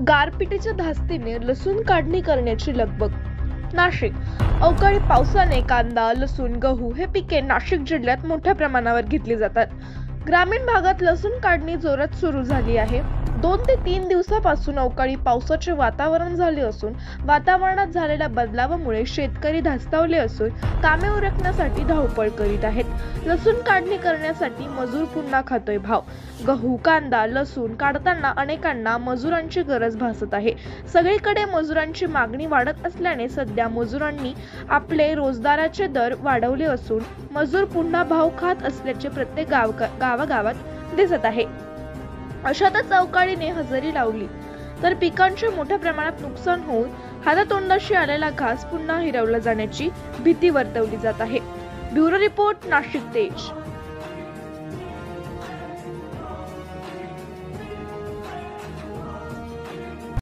गारपिटीच्या धास्तीने लसूण काढणी करण्याची लगबग. नाशिक. अवकाळी पावसाने कांदा, लसूण, गहू हे पिके नाशिक जिल्ह्यात मोठ्या प्रमाणावर घेतली जातात. ग्रामीण भागात लसूण काढणी जोरात सुरू झाली आहे. 2 ते 3 दिवसापासून अवकाळी पावसाचे वातावरण झाले असून वातावरणात झालेल्या बदलावामुळे शेतकरी धास्तावले असून कामे उरकण्यासाठी धावपळ करीत आहेत. लसूण काढणी करण्यासाठी मजूर पुन्हा खातोय भाव. गहू, कांदा, लसूण काढताना अनेकांना मजुरांची गरज भासत आहे. सगळीकडे मजुरांची मागणी वाढत असल्याने सध्या मजुरांनी आपले रोजगाराचे दर वाढवले असून मजूर पुन्हा भाव खात असल्याचे प्रत्येक गावागावात दिसत आहे. अशातच अवकाळीने हजेरी लावली तर पिकांचे मोठ्या प्रमाणात नुकसान होऊन हातातोंडाशी आलेला घास पुन्हा हिरावला जाण्याची भीती वर्तवली जात आहे. ब्युरो रिपोर्ट, नाशिक तेज.